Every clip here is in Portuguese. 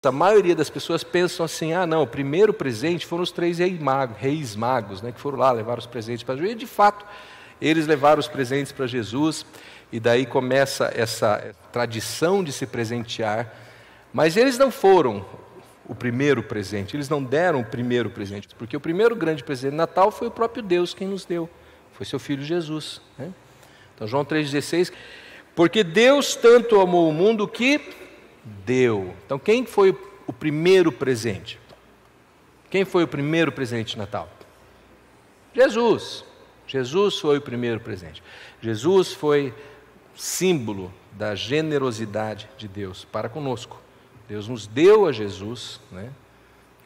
A maioria das pessoas pensam assim, não, o primeiro presente foram os 3 reis magos, né, que foram lá levar os presentes para Jesus. E de fato, eles levaram os presentes para Jesus, e daí começa essa tradição de se presentear. Mas eles não foram o primeiro presente, eles não deram o primeiro presente, porque o primeiro grande presente de Natal foi o próprio Deus quem nos deu, foi seu Filho Jesus, né? Então João 3,16, porque Deus tanto amou o mundo que deu. Então quem foi o primeiro presente? Quem foi o primeiro presente de Natal? Jesus. Jesus foi o primeiro presente. Jesus foi símbolo da generosidade de Deus para conosco. Deus nos deu a Jesus, né?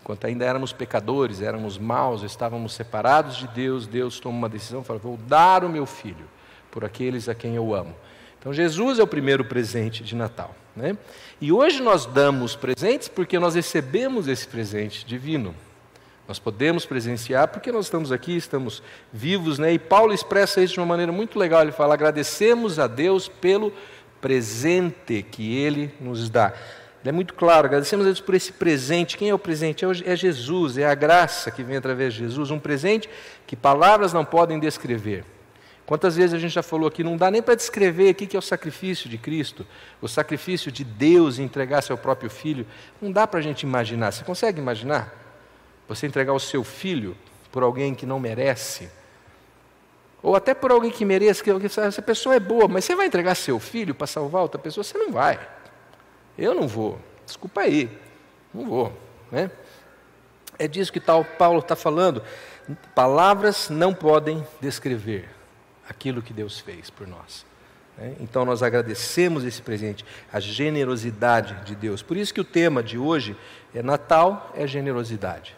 Enquanto ainda éramos pecadores, éramos maus, estávamos separados de Deus, Deus tomou uma decisão, falou, vou dar o meu Filho por aqueles a quem eu amo. Então Jesus é o primeiro presente de Natal, né? E hoje nós damos presentes porque nós recebemos esse presente divino. Nós podemos presenciar porque nós estamos aqui, estamos vivos, né? E Paulo expressa isso de uma maneira muito legal, ele fala, agradecemos a Deus pelo presente que Ele nos dá. Ele é muito claro, agradecemos a Deus por esse presente. Quem é o presente? É Jesus, é a graça que vem através de Jesus, um presente que palavras não podem descrever. Quantas vezes a gente já falou aqui, não dá nem para descrever o que é o sacrifício de Cristo, o sacrifício de Deus em entregar seu próprio Filho, não dá para a gente imaginar. Você consegue imaginar? Você entregar o seu filho por alguém que não merece? Ou até por alguém que mereça, que essa pessoa é boa, mas você vai entregar seu filho para salvar outra pessoa? Você não vai. Eu não vou, desculpa aí, não vou, né? É disso que Paulo está falando. Palavras não podem descrever aquilo que Deus fez por nós, né? Então nós agradecemos esse presente, a generosidade de Deus. Por isso que o tema de hoje é Natal é generosidade.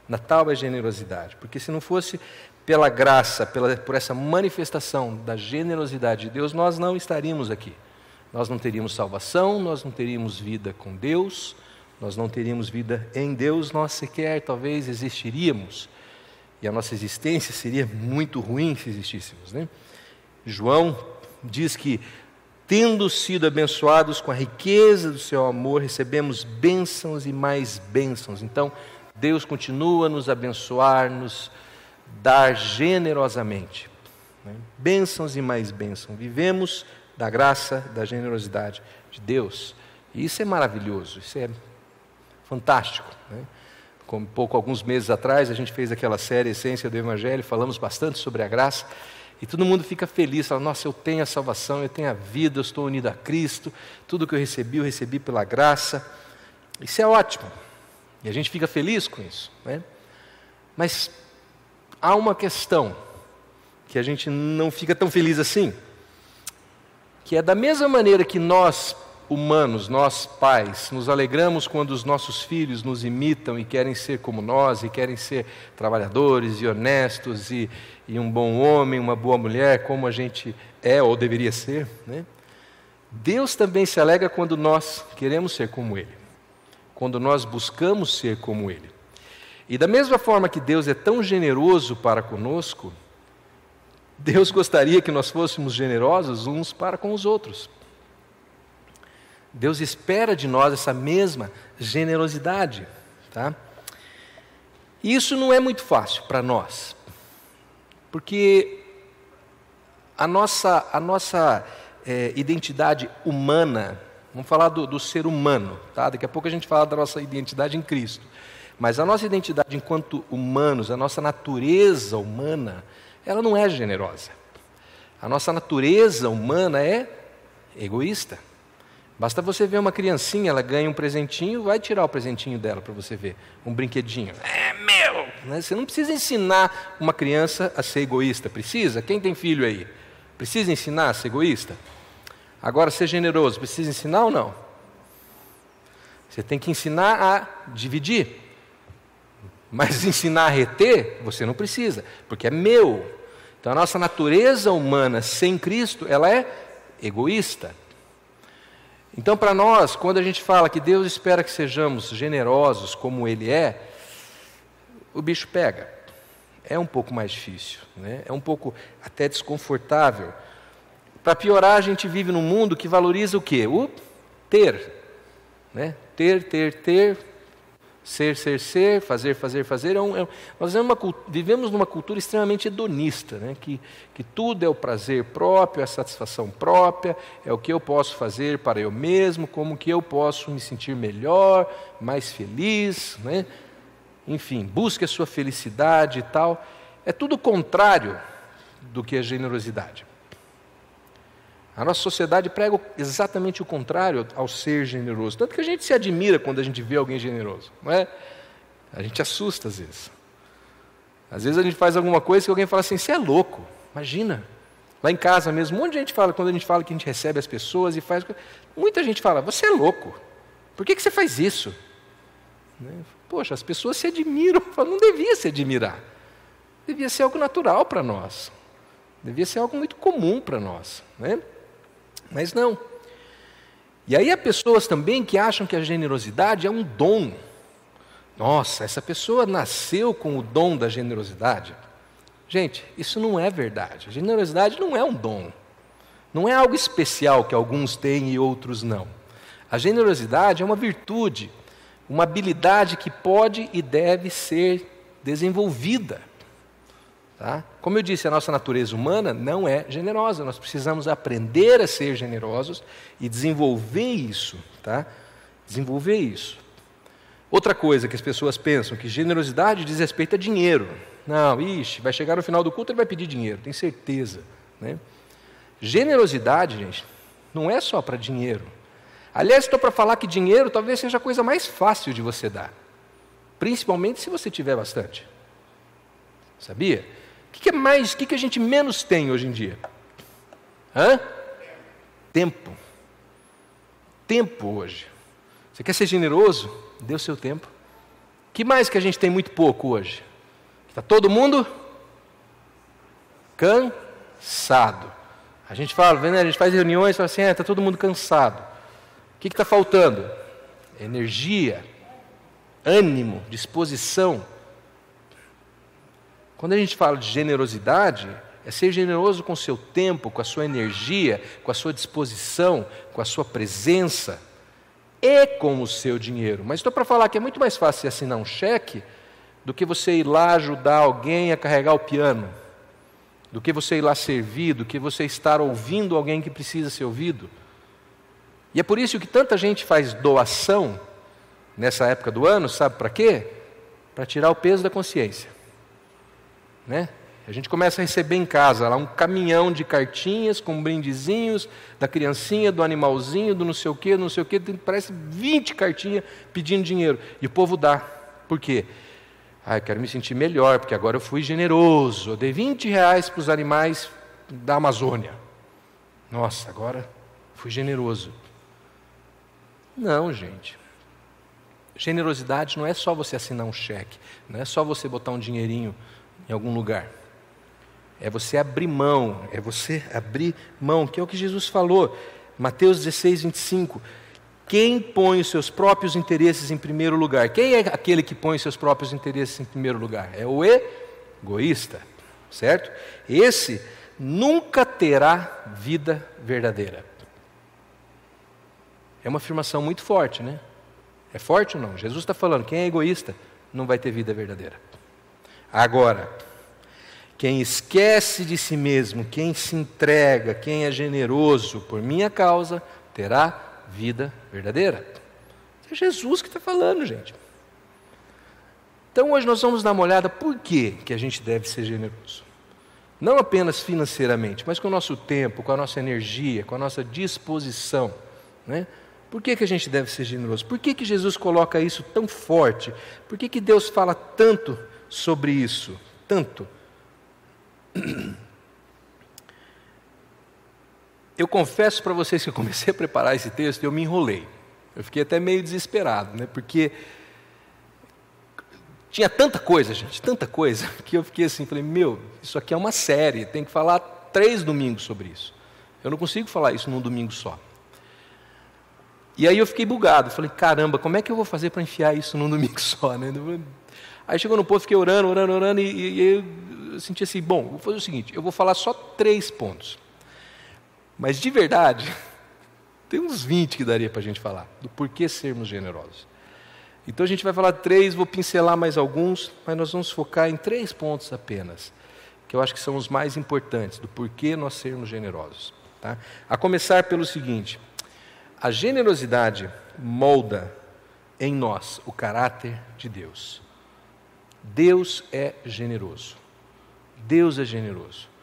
Natal é generosidade, porque se não fosse pela graça, por essa manifestação da generosidade de Deus, nós não estaríamos aqui. Nós não teríamos salvação, nós não teríamos vida com Deus, nós não teríamos vida em Deus, nós sequer talvez existiríamos. E a nossa existência seria muito ruim se existíssemos, né? João diz que, tendo sido abençoados com a riqueza do seu amor, recebemos bênçãos e mais bênçãos. Então, Deus continua a nos abençoar, nos dar generosamente, né? Bênçãos e mais bênçãos. Vivemos da graça, da generosidade de Deus. E isso é maravilhoso, isso é fantástico, né? Como alguns meses atrás, a gente fez aquela série Essência do Evangelho, falamos bastante sobre a graça, e todo mundo fica feliz, fala, nossa, eu tenho a salvação, eu tenho a vida, eu estou unido a Cristo, tudo que eu recebi pela graça. Isso é ótimo, e a gente fica feliz com isso, né? Mas há uma questão que a gente não fica tão feliz assim, que é da mesma maneira que nós, humanos, nós pais, nos alegramos quando os nossos filhos nos imitam e querem ser como nós, e querem ser trabalhadores e honestos, e um bom homem, uma boa mulher, como a gente é ou deveria ser, né? Deus também se alegra quando nós queremos ser como Ele, quando nós buscamos ser como Ele. E da mesma forma que Deus é tão generoso para conosco, Deus gostaria que nós fôssemos generosos uns para com os outros. Deus espera de nós essa mesma generosidade, tá? E isso não é muito fácil para nós, porque a nossa identidade humana, vamos falar do ser humano, tá? Daqui a pouco a gente fala da nossa identidade em Cristo, mas a nossa identidade enquanto humanos, a nossa natureza humana, ela não é generosa. A nossa natureza humana é egoísta. Basta você ver uma criancinha, ela ganha um presentinho, vai tirar o presentinho dela para você ver, um brinquedinho. É meu! Né? Você não precisa ensinar uma criança a ser egoísta, precisa? Quem tem filho aí? Precisa ensinar a ser egoísta? Agora, ser generoso, precisa ensinar ou não? Você tem que ensinar a dividir. Mas ensinar a reter, você não precisa, porque é meu. Então a nossa natureza humana sem Cristo, ela é egoísta. Então para nós, quando a gente fala que Deus espera que sejamos generosos como Ele é, o bicho pega. É um pouco mais difícil, né? É um pouco até desconfortável. Para piorar, a gente vive num mundo que valoriza o quê? O ter, né? ter, ser, fazer. Nós vivemos numa cultura extremamente hedonista, né? Que tudo é o prazer próprio, é a satisfação própria, é o que eu posso fazer para eu mesmo, como que eu posso me sentir melhor, mais feliz, né? Enfim, busque a sua felicidade e tal. É tudo o contrário do que a generosidade. A nossa sociedade prega exatamente o contrário ao ser generoso. Tanto que a gente se admira quando a gente vê alguém generoso, não é? A gente assusta às vezes. Às vezes a gente faz alguma coisa que alguém fala assim, você é louco, imagina. Lá em casa mesmo, um monte de gente fala, quando a gente fala que a gente recebe as pessoas e faz... Muita gente fala, você é louco, por que você faz isso? Poxa, as pessoas se admiram, não devia se admirar. Devia ser algo natural para nós. Devia ser algo muito comum para nós, né? Mas não. E aí há pessoas também que acham que a generosidade é um dom. Nossa, essa pessoa nasceu com o dom da generosidade. Gente, isso não é verdade. A generosidade não é um dom. Não é algo especial que alguns têm e outros não. A generosidade é uma virtude, uma habilidade que pode e deve ser desenvolvida. Tá? Como eu disse, a nossa natureza humana não é generosa. Nós precisamos aprender a ser generosos e desenvolver isso. Tá? Desenvolver isso. Outra coisa que as pessoas pensam, que generosidade diz respeito a dinheiro. Não, vai chegar no final do culto e vai pedir dinheiro, tenho certeza. Né? Generosidade, gente, não é só para dinheiro. Aliás, estou para falar que dinheiro talvez seja a coisa mais fácil de você dar. Principalmente se você tiver bastante. Sabia? O que a gente menos tem hoje em dia? Tempo. Tempo hoje. Você quer ser generoso? Dê o seu tempo. O que mais que a gente tem muito pouco hoje? Está todo mundo cansado. A gente fala, né, a gente faz reuniões e fala assim, está todo mundo cansado. O que está faltando? Energia, ânimo, disposição. Quando a gente fala de generosidade, é ser generoso com o seu tempo, com a sua energia, com a sua disposição, com a sua presença e com o seu dinheiro. Mas estou para falar que é muito mais fácil assinar um cheque do que você ir lá ajudar alguém a carregar o piano, do que você ir lá servir, do que você estar ouvindo alguém que precisa ser ouvido. E é por isso que tanta gente faz doação nessa época do ano, sabe para quê? Para tirar o peso da consciência. Né? A gente começa a receber em casa lá um caminhão de cartinhas com brindezinhos da criancinha, do animalzinho, do não sei o quê, parece 20 cartinhas pedindo dinheiro. E o povo dá. Por quê? Eu quero me sentir melhor, porque agora eu fui generoso. Eu dei R$20 para os animais da Amazônia. Nossa, agora fui generoso. Não, gente. Generosidade não é só você assinar um cheque, não é só você botar um dinheirinho em algum lugar. É você abrir mão, que é o que Jesus falou. Mateus 16, 25. Quem põe os seus próprios interesses em primeiro lugar? Quem é aquele que põe os seus próprios interesses em primeiro lugar? É o egoísta, certo? Esse nunca terá vida verdadeira. É uma afirmação muito forte, né? É forte ou não? Jesus está falando, quem é egoísta não vai ter vida verdadeira. Agora, quem esquece de si mesmo, quem se entrega, quem é generoso por minha causa, terá vida verdadeira. É Jesus que está falando, gente. Então hoje nós vamos dar uma olhada por que a gente deve ser generoso. Não apenas financeiramente, mas com o nosso tempo, com a nossa energia, com a nossa disposição. Né? Por que a gente deve ser generoso? Por que Jesus coloca isso tão forte? Por que Deus fala tanto sobre isso? Tanto. Eu confesso para vocês que eu comecei a preparar esse texto e eu me enrolei. Eu fiquei até meio desesperado, né? Porque tinha tanta coisa, gente, tanta coisa, que eu fiquei assim, falei, isso aqui é uma série, tem que falar 3 domingos sobre isso. Eu não consigo falar isso num domingo só. E aí eu fiquei bugado, falei, caramba, como é que eu vou fazer para enfiar isso num domingo só, né? Aí chegou no ponto, fiquei orando, e eu senti assim, vou fazer o seguinte, eu vou falar só 3 pontos. Mas de verdade, Tem uns 20 que daria para a gente falar, do porquê sermos generosos. Então a gente vai falar 3, vou pincelar mais alguns, mas nós vamos focar em 3 pontos apenas, que eu acho que são os mais importantes, do porquê nós sermos generosos. Tá? A começar pelo seguinte: a generosidade molda em nós o caráter de Deus. Deus é generoso. Deus é generoso.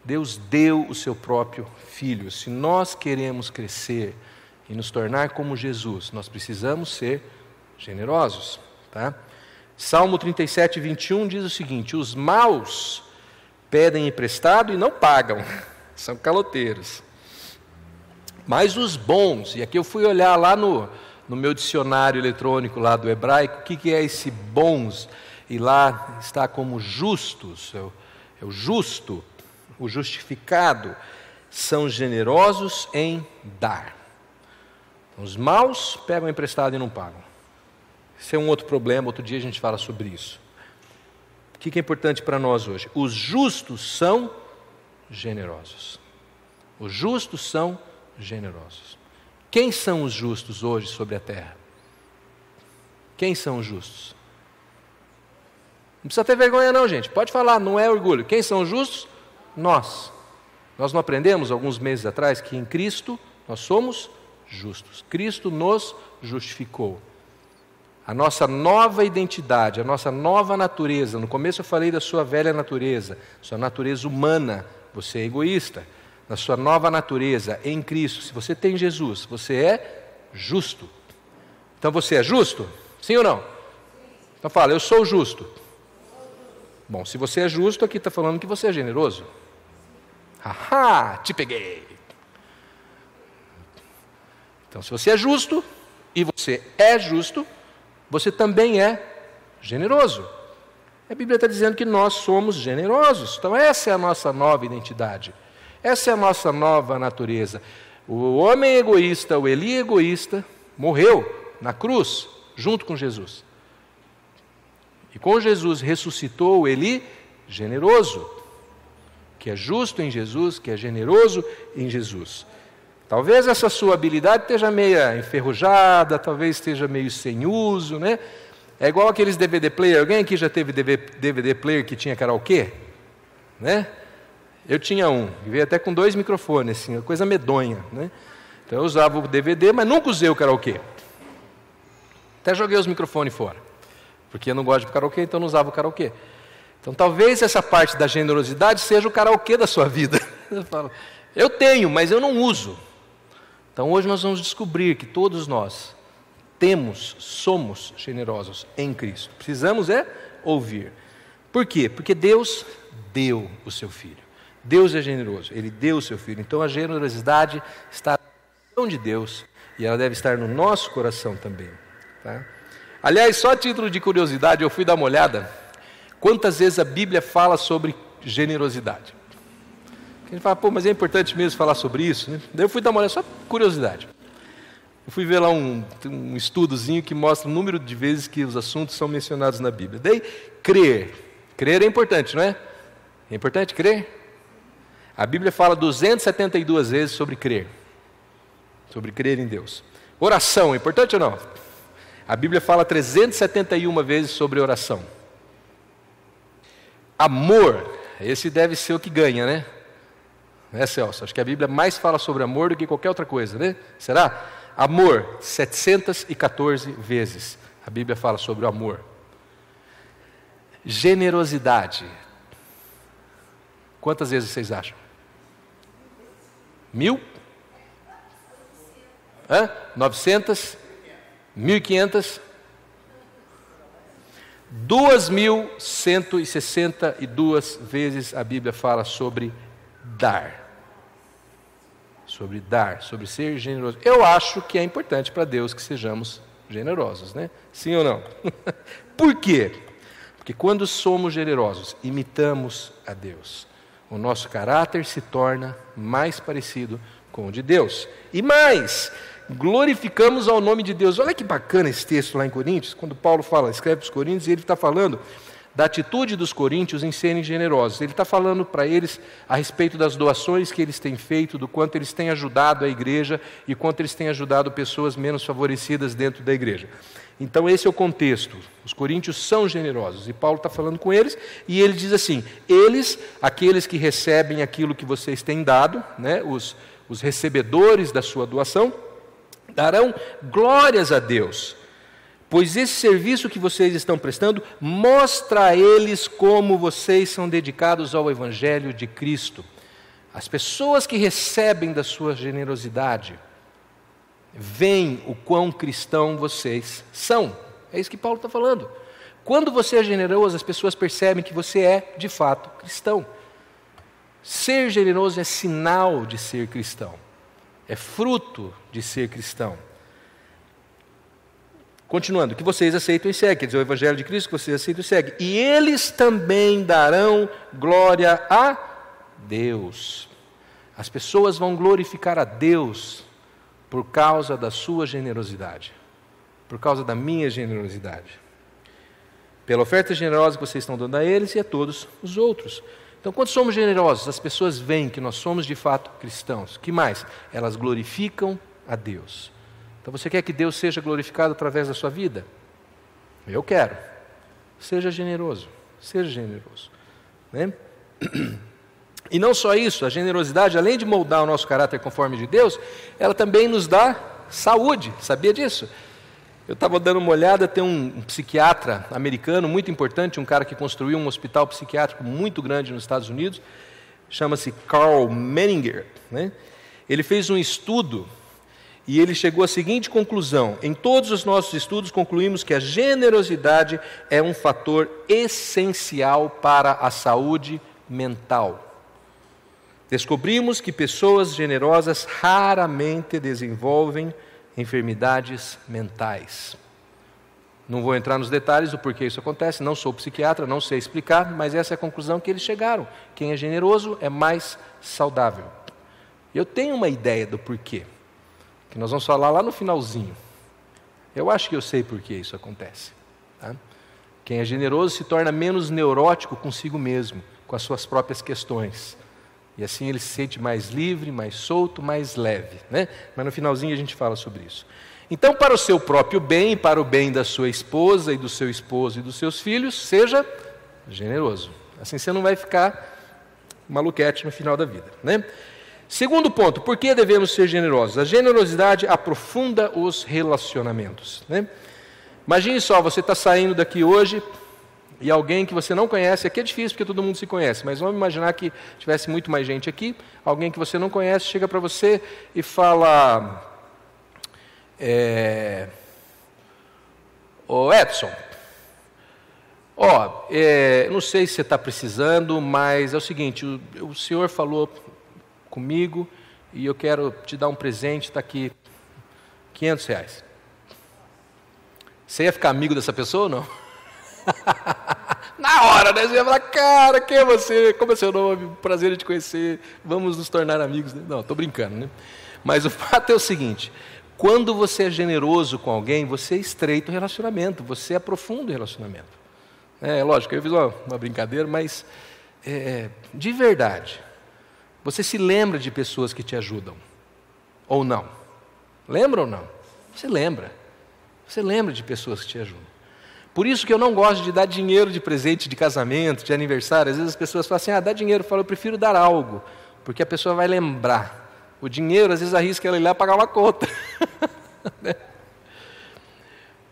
Deus deu o seu próprio Filho. Se nós queremos crescer e nos tornar como Jesus, nós precisamos ser generosos. Tá? Salmo 37, 21 diz o seguinte: os maus pedem emprestado e não pagam, são caloteiros. Mas os bons, e aqui eu fui olhar lá no meu dicionário eletrônico lá do hebraico, o que é esse bons? E lá está como justos, é o justo, o justificado, são generosos em dar. Os maus pegam emprestado e não pagam. Esse é um outro problema, outro dia a gente fala sobre isso. O que é importante para nós hoje? Os justos são generosos. Os justos são generosos. Quem são os justos hoje sobre a terra? Quem são os justos? Não precisa ter vergonha não, gente. Pode falar, não é orgulho. Quem são os justos? Nós. Nós não aprendemos alguns meses atrás que em Cristo nós somos justos. Cristo nos justificou. A nossa nova identidade, a nossa nova natureza. No começo eu falei da sua velha natureza, sua natureza humana. Você é egoísta. Na sua nova natureza, em Cristo, se você tem Jesus, você é justo. Então você é justo? Sim ou não? Então fala, eu sou justo. Bom, se você é justo, aqui está falando que você é generoso. Haha, te peguei. Então se você é justo, e você é justo, você também é generoso. A Bíblia está dizendo que nós somos generosos. Então essa é a nossa nova identidade. Essa é a nossa nova natureza. O homem egoísta, o Eli egoísta, morreu na cruz, junto com Jesus. E com Jesus ressuscitou o Eli generoso, que é justo em Jesus, que é generoso em Jesus. Talvez essa sua habilidade esteja meio enferrujada, talvez esteja meio sem uso, né? É igual aqueles DVD player. Alguém aqui já teve DVD player que tinha karaokê? Né? Eu tinha um, veio até com 2 microfones, assim, uma coisa medonha, né? Então eu usava o DVD, mas nunca usei o karaokê. Até joguei os microfones fora, porque eu não gosto de karaokê, então não usava o karaokê. Então talvez essa parte da generosidade seja o karaokê da sua vida. Eu tenho, mas eu não uso. Então hoje nós vamos descobrir que todos nós somos generosos em Cristo. Precisamos ouvir. Por quê? Porque Deus deu o seu Filho. Deus é generoso, Ele deu o seu Filho. Então a generosidade está no coração de Deus e ela deve estar no nosso coração também. Tá? Aliás, só a título de curiosidade, eu fui dar uma olhada quantas vezes a Bíblia fala sobre generosidade. A gente fala, mas é importante mesmo falar sobre isso, né? Daí eu fui dar uma olhada, só curiosidade. Eu fui ver lá um estudozinho que mostra o número de vezes que os assuntos são mencionados na Bíblia. Daí, crer é importante, não é? É importante crer? A Bíblia fala 272 vezes sobre crer em Deus. Oração, é importante ou não? A Bíblia fala 371 vezes sobre oração. Amor, esse deve ser o que ganha, né? Celso? Acho que a Bíblia mais fala sobre amor do que qualquer outra coisa, né? Será? Amor, 714 vezes a Bíblia fala sobre o amor. Generosidade. Quantas vezes vocês acham? 1000? 900? 1500? 2162 vezes a Bíblia fala sobre dar. Sobre dar, sobre ser generoso. Eu acho que é importante para Deus que sejamos generosos, né? Sim ou não? Por quê? Porque quando somos generosos, imitamos a Deus. O nosso caráter se torna mais parecido com o de Deus. E mais, glorificamos ao nome de Deus. Olha que bacana esse texto lá em Coríntios, quando Paulo escreve para os Coríntios, e ele está falando da atitude dos coríntios em serem generosos. Ele está falando para eles a respeito das doações que eles têm feito, do quanto eles têm ajudado a igreja e quanto eles têm ajudado pessoas menos favorecidas dentro da igreja. Então esse é o contexto. Os coríntios são generosos e Paulo está falando com eles e ele diz assim: eles, aqueles que recebem aquilo que vocês têm dado, né, os recebedores da sua doação, darão glórias a Deus, pois esse serviço que vocês estão prestando mostra a eles como vocês são dedicados ao Evangelho de Cristo. As pessoas que recebem da sua generosidade veem o quão cristão vocês são. É isso que Paulo está falando. Quando você é generoso, as pessoas percebem que você é, de fato, cristão. Ser generoso é sinal de ser cristão. É fruto de ser cristão. Continuando, que vocês aceitam e seguem, quer dizer, o Evangelho de Cristo que vocês aceitam e seguem. E eles também darão glória a Deus. As pessoas vão glorificar a Deus por causa da sua generosidade, por causa da minha generosidade. Pela oferta generosa que vocês estão dando a eles e a todos os outros. Então, quando somos generosos, as pessoas veem que nós somos de fato cristãos. O que mais? Elas glorificam a Deus. Então você quer que Deus seja glorificado através da sua vida? Eu quero. Seja generoso. Seja generoso. Né? E não só isso, a generosidade, além de moldar o nosso caráter conforme de Deus, ela também nos dá saúde. Sabia disso? Eu estava dando uma olhada, tem um psiquiatra americano muito importante, um cara que construiu um hospital psiquiátrico muito grande nos Estados Unidos, chama-se Carl Menninger. Né? Ele fez um estudo e ele chegou à seguinte conclusão: em todos os nossos estudos concluímos que a generosidade é um fator essencial para a saúde mental. Descobrimos que pessoas generosas raramente desenvolvem enfermidades mentais. Não vou entrar nos detalhes do porquê isso acontece, não sou psiquiatra, não sei explicar, mas essa é a conclusão que eles chegaram. Quem é generoso é mais saudável. Eu tenho uma ideia do porquê, que nós vamos falar lá no finalzinho. Eu acho que eu sei por que isso acontece. Tá? Quem é generoso se torna menos neurótico consigo mesmo, com as suas próprias questões. E assim ele se sente mais livre, mais solto, mais leve. Né? Mas no finalzinho a gente fala sobre isso. Então, para o seu próprio bem, para o bem da sua esposa e do seu esposo e dos seus filhos, seja generoso. Assim você não vai ficar maluquete no final da vida. Né? Segundo ponto, por que devemos ser generosos? A generosidade aprofunda os relacionamentos. Né? Imagine só, você está saindo daqui hoje e alguém que você não conhece, aqui é difícil porque todo mundo se conhece, mas vamos imaginar que tivesse muito mais gente aqui, alguém que você não conhece chega para você e fala: Ô Edson, não sei se você está precisando, mas é o seguinte, o senhor falou comigo e eu quero te dar um presente, está aqui R$500. Você ia ficar amigo dessa pessoa ou não? Na hora, né? Você ia falar: cara, quem é você? Como é seu nome? Prazer em te conhecer, vamos nos tornar amigos. Não, estou brincando, né? Mas o fato é o seguinte: quando você é generoso com alguém, você estreita o relacionamento, você aprofunda o relacionamento. Lógico, eu fiz uma brincadeira, mas de verdade, você se lembra de pessoas que te ajudam, ou não? Lembra ou não? Você lembra. Você lembra de pessoas que te ajudam. Por isso que eu não gosto de dar dinheiro de presente de casamento, de aniversário. Às vezes as pessoas falam assim: dá dinheiro. Eu falo: eu prefiro dar algo, porque a pessoa vai lembrar. O dinheiro, às vezes, arrisca ela ir lá pagar uma conta.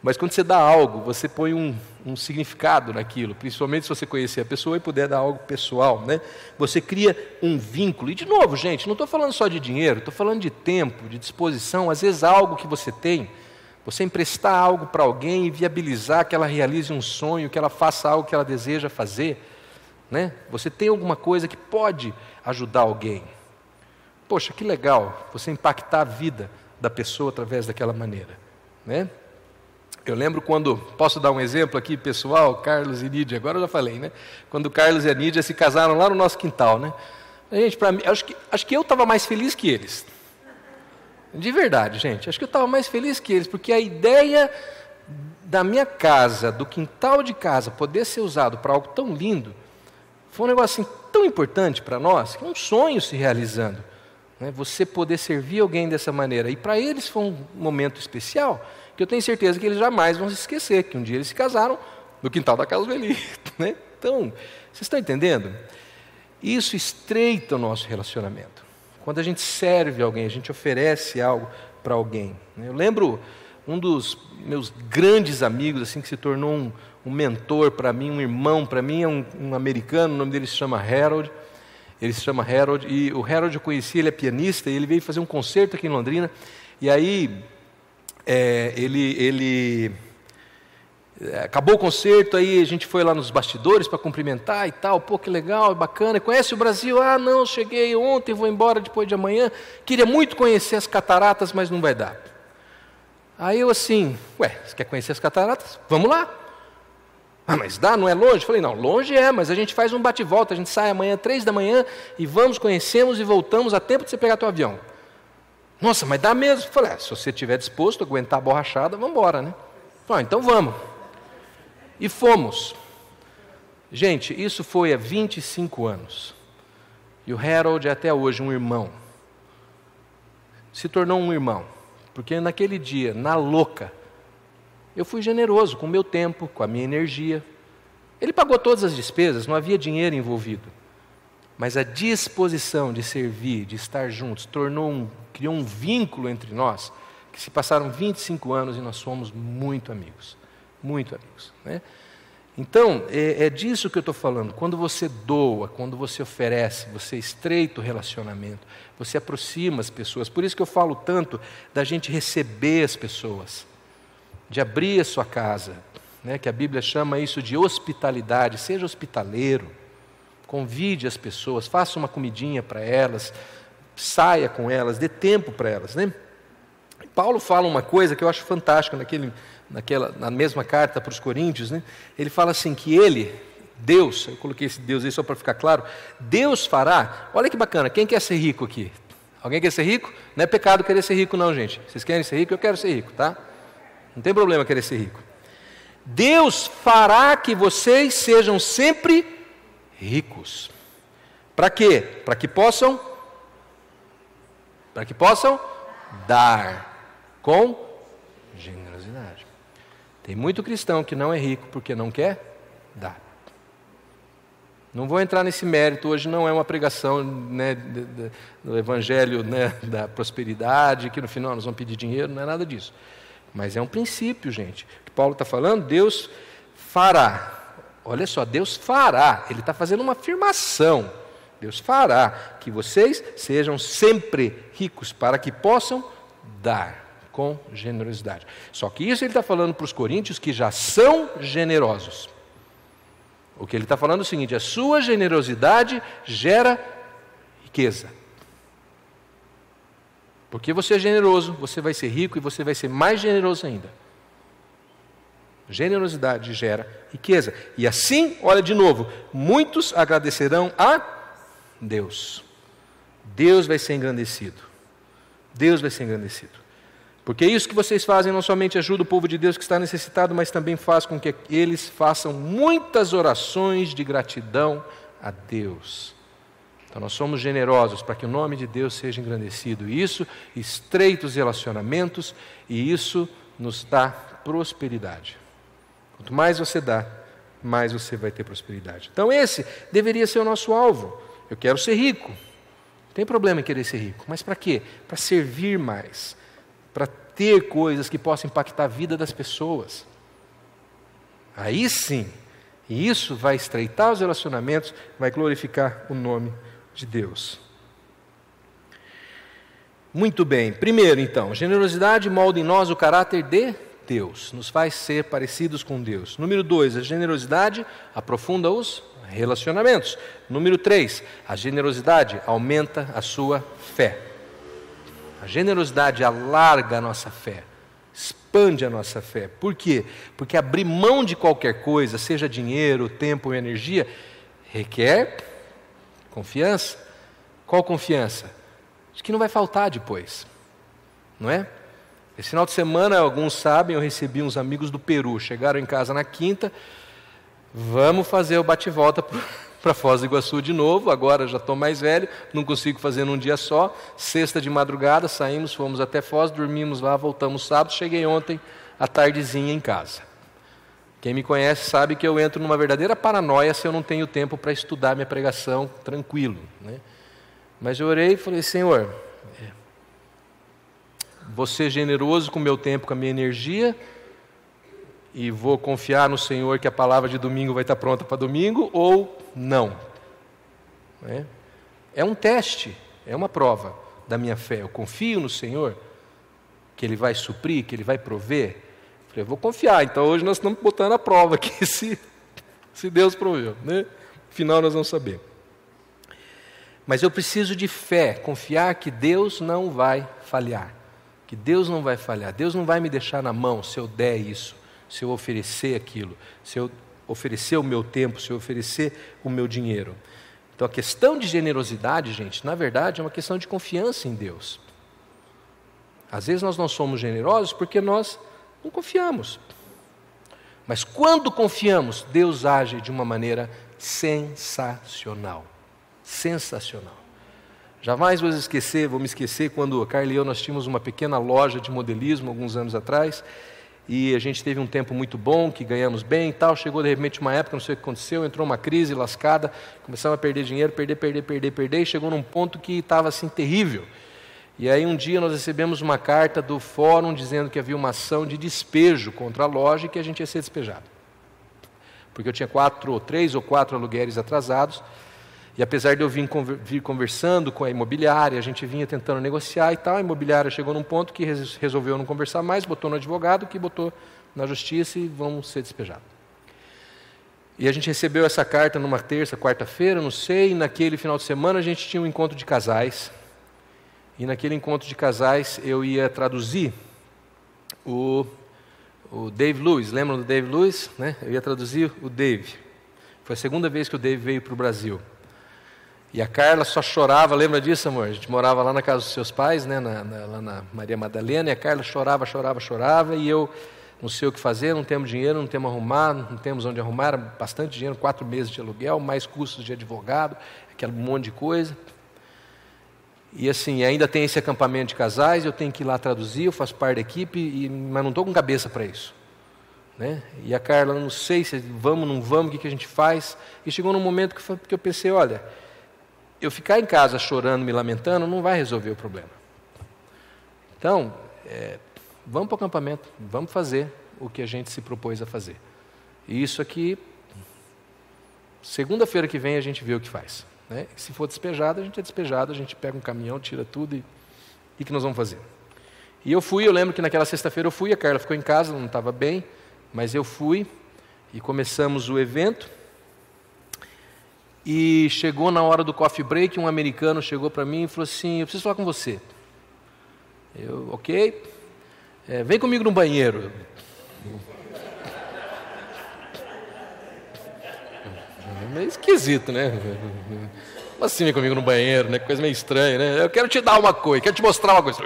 Mas quando você dá algo, você põe um significado naquilo, principalmente se você conhecer a pessoa e puder dar algo pessoal. Né? Você cria um vínculo. E, de novo, gente, não estou falando só de dinheiro, estou falando de tempo, de disposição. Às vezes, algo que você tem, você emprestar algo para alguém e viabilizar que ela realize um sonho, que ela faça algo que ela deseja fazer. Né? Você tem alguma coisa que pode ajudar alguém. Poxa, que legal você impactar a vida da pessoa através daquela maneira. Né? Eu lembro quando, posso dar um exemplo aqui pessoal, Carlos e Nídia, agora eu já falei, né? Quando o Carlos e a Nídia se casaram lá no nosso quintal. Né? Gente, para mim, acho que eu estava mais feliz que eles. De verdade, gente, acho que eu estava mais feliz que eles, porque a ideia da minha casa, do quintal de casa, poder ser usado para algo tão lindo, foi um negócio assim, tão importante para nós, que é um sonho se realizando. Né? Você poder servir alguém dessa maneira. E para eles foi um momento especial, que eu tenho certeza que eles jamais vão se esquecer, que um dia eles se casaram no quintal da casa do Eli. Né? Então, vocês estão entendendo? Isso estreita o nosso relacionamento. Quando a gente serve alguém, a gente oferece algo para alguém. Eu lembro um dos meus grandes amigos, assim, que se tornou um mentor para mim, um irmão para mim, é um americano, o nome dele se chama Harold. Ele se chama Harold, e o Harold eu conheci, ele é pianista, e ele veio fazer um concerto aqui em Londrina, e aí ele acabou o concerto, aí a gente foi lá nos bastidores para cumprimentar e tal, pô, que legal, bacana, conhece o Brasil? Ah, não, cheguei ontem, vou embora depois de amanhã, queria muito conhecer as cataratas, mas não vai dar. Aí eu assim, você quer conhecer as cataratas? Vamos lá. Ah, mas dá, não é longe? Falei, não, longe é, mas a gente faz um bate-volta, a gente sai amanhã, 3 da manhã, e vamos, conhecemos e voltamos a tempo de você pegar teu avião. Nossa, mas dá mesmo? Falei, se você estiver disposto a aguentar a borrachada, vamos embora, né? Falei, então vamos. E fomos. Gente, isso foi há 25 anos. E o Harold é até hoje um irmão. Se tornou um irmão. Porque naquele dia, na louca, eu fui generoso com o meu tempo, com a minha energia. Ele pagou todas as despesas, não havia dinheiro envolvido. Mas a disposição de servir, de estar juntos, criou um vínculo entre nós, que se passaram 25 anos e nós somos muito amigos. Muito amigos. Né? Então, é disso que eu estou falando. Quando você doa, quando você oferece, você estreita o relacionamento, você aproxima as pessoas. Por isso que eu falo tanto da gente receber as pessoas, de abrir a sua casa, né, que a Bíblia chama isso de hospitalidade. Seja hospitaleiro, convide as pessoas, faça uma comidinha para elas, saia com elas, dê tempo para elas. Né? Paulo fala uma coisa que eu acho fantástica na mesma carta para os Coríntios, né? Ele fala assim que Deus, eu coloquei esse Deus aí só para ficar claro, Deus fará, olha que bacana, quem quer ser rico aqui? Alguém quer ser rico? Não é pecado querer ser rico não, gente. Vocês querem ser rico? Eu quero ser rico, tá? Não tem problema querer ser rico. Deus fará que vocês sejam sempre ricos. Para quê? Para que possam dar com generosidade. Tem muito cristão que não é rico porque não quer dar. Não vou entrar nesse mérito, hoje não é uma pregação, né, do evangelho, né, da prosperidade, que no final nós vamos pedir dinheiro, não é nada disso. Mas é um princípio, gente. O que Paulo está falando, Deus fará. Olha só, Deus fará. Ele está fazendo uma afirmação. Deus fará que vocês sejam sempre ricos, para que possam dar com generosidade. Só que isso ele está falando para os coríntios que já são generosos. O que ele está falando é o seguinte: a sua generosidade gera riqueza. Porque você é generoso, você vai ser rico e você vai ser mais generoso ainda. Generosidade gera riqueza. E assim, olha de novo, muitos agradecerão a Deus. Deus vai ser engrandecido. Deus vai ser engrandecido. Porque isso que vocês fazem não somente ajuda o povo de Deus que está necessitado, mas também faz com que eles façam muitas orações de gratidão a Deus. Então nós somos generosos para que o nome de Deus seja engrandecido. E isso estreita os relacionamentos e isso nos dá prosperidade. Quanto mais você dá, mais você vai ter prosperidade. Então esse deveria ser o nosso alvo. Eu quero ser rico. Não tem problema em querer ser rico. Mas para quê? Para servir mais. Para ter coisas que possam impactar a vida das pessoas. Aí sim, e isso vai estreitar os relacionamentos, vai glorificar o nome de Deus. Muito bem, primeiro então, generosidade molda em nós o caráter de Deus, nos faz ser parecidos com Deus. Número 2, a generosidade aprofunda os relacionamentos. Número 3, a generosidade aumenta a sua fé. A generosidade alarga a nossa fé, expande a nossa fé. Por quê? Porque abrir mão de qualquer coisa, seja dinheiro, tempo ou energia, requer confiança. Qual confiança? De que não vai faltar depois, não é? Esse final de semana, alguns sabem, eu recebi uns amigos do Peru, chegaram em casa na quinta, vamos fazer o bate-volta para Foz do Iguaçu de novo, agora já estou mais velho, não consigo fazer num dia só, sexta de madrugada, saímos, fomos até Foz, dormimos lá, voltamos sábado, cheguei ontem à tardezinha em casa. Quem me conhece sabe que eu entro numa verdadeira paranoia se eu não tenho tempo para estudar minha pregação tranquilo, né? Mas eu orei e falei, Senhor, vou ser generoso com o meu tempo, com a minha energia, e vou confiar no Senhor que a palavra de domingo vai estar pronta para domingo, ou não. É um teste, é uma prova da minha fé. Eu confio no Senhor, que Ele vai suprir, que Ele vai prover. Eu vou confiar, então hoje nós estamos botando a prova aqui, se Deus proveu, né? Afinal nós vamos saber. Mas eu preciso de fé, confiar que Deus não vai falhar. Que Deus não vai falhar. Deus não vai me deixar na mão se eu der isso, se eu oferecer aquilo, se eu oferecer o meu tempo, se eu oferecer o meu dinheiro. Então a questão de generosidade, gente, na verdade é uma questão de confiança em Deus. Às vezes nós não somos generosos porque nós não confiamos. Mas quando confiamos, Deus age de uma maneira sensacional. Sensacional. Jamais vou me esquecer quando a Carla e eu nós tínhamos uma pequena loja de modelismo alguns anos atrás, e a gente teve um tempo muito bom, que ganhamos bem e tal, chegou de repente uma época, não sei o que aconteceu, entrou uma crise lascada, começamos a perder dinheiro, perder, e chegou num ponto que estava assim terrível. E aí um dia nós recebemos uma carta do fórum dizendo que havia uma ação de despejo contra a loja e que a gente ia ser despejado. Porque eu tinha 3 ou 4 aluguéis atrasados, e apesar de eu vir conversando com a imobiliária, a gente vinha tentando negociar e tal, a imobiliária chegou num ponto que resolveu não conversar mais, botou no advogado, que botou na justiça e vamos ser despejados. E a gente recebeu essa carta numa terça, quarta-feira, não sei, e naquele final de semana a gente tinha um encontro de casais. E naquele encontro de casais eu ia traduzir o Dave Lewis, lembram do Dave Lewis? Né? Eu ia traduzir o Dave. Foi a segunda vez que o Dave veio para o Brasil. E a Carla só chorava, lembra disso, amor? A gente morava lá na casa dos seus pais, né? Lá na Maria Madalena, e a Carla chorava, e eu não sei o que fazer, não temos dinheiro, não temos arrumar, não temos onde arrumar, era bastante dinheiro, 4 meses de aluguel, mais custos de advogado, aquele monte de coisa. E assim, ainda tem esse acampamento de casais, eu tenho que ir lá traduzir, eu faço parte da equipe, mas não estou com cabeça para isso. Né? E a Carla, não sei se vamos, não vamos, o que a gente faz. E chegou num momento que eu pensei, olha, eu ficar em casa chorando, me lamentando, não vai resolver o problema. Então, vamos para o acampamento, vamos fazer o que a gente se propôs a fazer. E isso aqui, segunda-feira que vem a gente vê o que faz. Né? Se for despejado, a gente é despejado, a gente pega um caminhão, tira tudo e o que nós vamos fazer? E eu lembro que naquela sexta-feira eu fui, a Carla ficou em casa, não estava bem, mas eu fui e começamos o evento. E chegou na hora do coffee break, um americano chegou para mim e falou assim, eu preciso falar com você. Eu, ok, vem comigo no banheiro. Meio esquisito, né? Como assim vem comigo no banheiro, né? Coisa meio estranha, né? Eu quero te dar uma coisa, quero te mostrar uma coisa.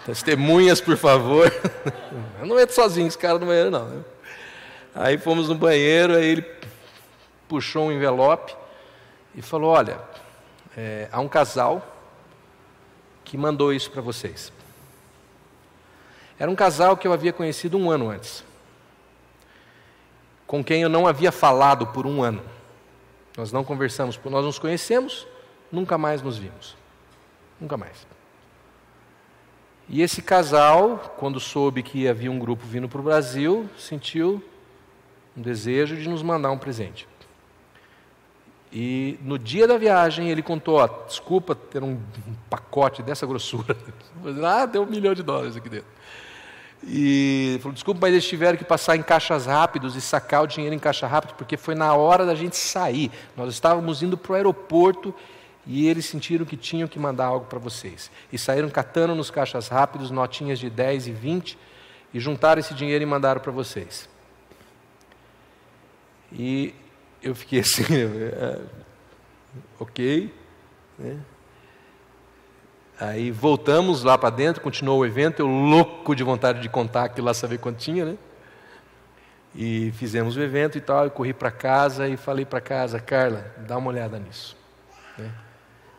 Testemunhas, por favor. Eu não entro sozinho, esse cara no banheiro, não. Né? Aí fomos no banheiro, aí ele puxou um envelope e falou, olha, há um casal que mandou isso para vocês. Era um casal que eu havia conhecido 1 ano antes, com quem eu não havia falado por 1 ano. Nós não conversamos, nós nos conhecemos, nunca mais nos vimos. Nunca mais. E esse casal, quando soube que havia um grupo vindo para o Brasil, sentiu um desejo de nos mandar um presente. E no dia da viagem ele contou, desculpa ter um pacote dessa grossura. Deu $1 milhão aqui dentro. E falou, desculpa, mas eles tiveram que passar em caixas rápidos e sacar o dinheiro em caixa rápido, porque foi na hora da gente sair. Nós estávamos indo para o aeroporto e eles sentiram que tinham que mandar algo para vocês. E saíram catando nos caixas rápidos notinhas de 10 e 20 e juntaram esse dinheiro e mandaram para vocês. E eu fiquei assim, ok. Né? Aí voltamos lá para dentro, continuou o evento, eu louco de vontade de contar aquilo lá, saber quanto tinha, né? E fizemos o evento e tal, eu corri para casa e falei para casa, Carla, dá uma olhada nisso. Né?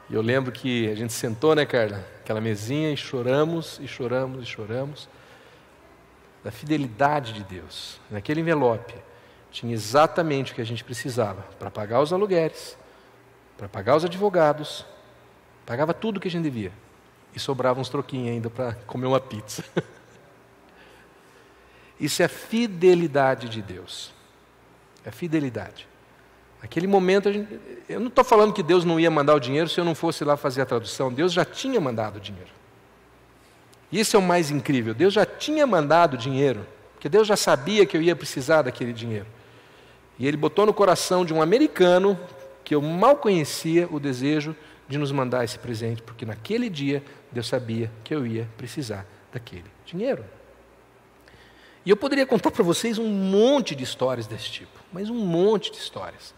E eu lembro que a gente sentou, né, Carla? Aquela mesinha e choramos, e choramos, e choramos. Da fidelidade de Deus. Naquele envelope tinha exatamente o que a gente precisava para pagar os aluguéis, para pagar os advogados, pagava tudo o que a gente devia. E sobrava uns troquinhos ainda para comer uma pizza. Isso é a fidelidade de Deus. É a fidelidade. Naquele momento, eu não estou falando que Deus não ia mandar o dinheiro se eu não fosse lá fazer a tradução. Deus já tinha mandado o dinheiro. E esse é o mais incrível. Deus já tinha mandado o dinheiro, porque Deus já sabia que eu ia precisar daquele dinheiro. E Ele botou no coração de um americano, que eu mal conhecia, o desejo de nos mandar esse presente, porque naquele dia Deus sabia que eu ia precisar daquele dinheiro. E eu poderia contar para vocês um monte de histórias desse tipo, mas um monte de histórias.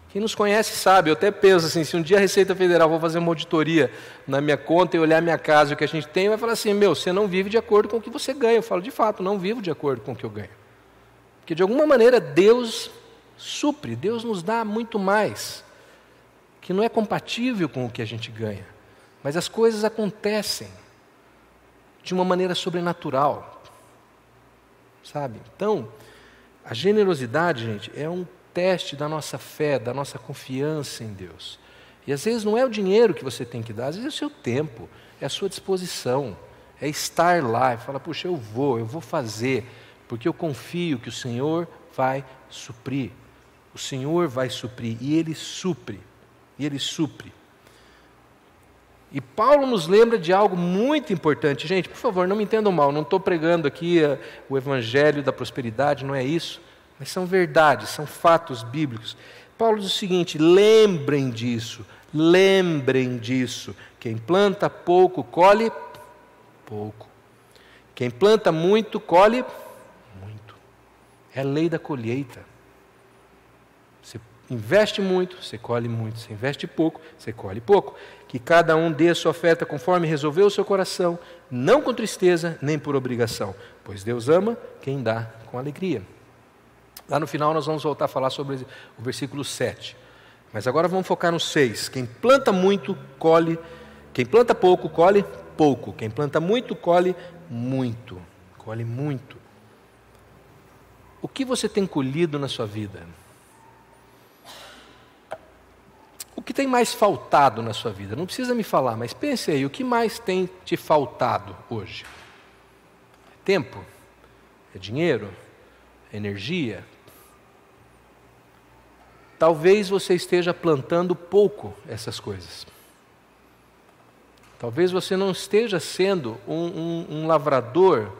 Quem nos conhece sabe, eu até penso assim, se um dia a Receita Federal for fazer uma auditoria na minha conta e olhar minha casa e o que a gente tem, vai falar assim, você não vive de acordo com o que você ganha. Eu falo, de fato, não vivo de acordo com o que eu ganho. Porque de alguma maneira Deus supre, Deus nos dá muito mais, que não é compatível com o que a gente ganha. Mas as coisas acontecem de uma maneira sobrenatural. Sabe? Então, a generosidade, gente, é um teste da nossa fé, da nossa confiança em Deus. E às vezes não é o dinheiro que você tem que dar, às vezes é o seu tempo, é a sua disposição, é estar lá e falar, puxa, eu vou fazer, porque eu confio que o Senhor vai suprir. O Senhor vai suprir, e Ele supre, e Ele supre. E Paulo nos lembra de algo muito importante. Gente, por favor, não me entendam mal, não estou pregando aqui o evangelho da prosperidade, não é isso. Mas são verdades, são fatos bíblicos. Paulo diz o seguinte, lembrem disso. Quem planta pouco, colhe pouco. Quem planta muito, colhe muito. É a lei da colheita. Você investe muito, você colhe muito. Você investe pouco, você colhe pouco. Que cada um dê a sua oferta conforme resolveu o seu coração, não com tristeza, nem por obrigação, pois Deus ama quem dá com alegria. Lá no final nós vamos voltar a falar sobre o versículo 7. Mas agora vamos focar no 6. Quem planta muito, colhe. Quem planta pouco, colhe pouco. Quem planta muito, colhe muito. Colhe muito. O que você tem colhido na sua vida? O que tem mais faltado na sua vida? Não precisa me falar, mas pense aí, o que mais tem te faltado hoje? É tempo? É dinheiro? É energia? Talvez você esteja plantando pouco essas coisas. Talvez você não esteja sendo um lavrador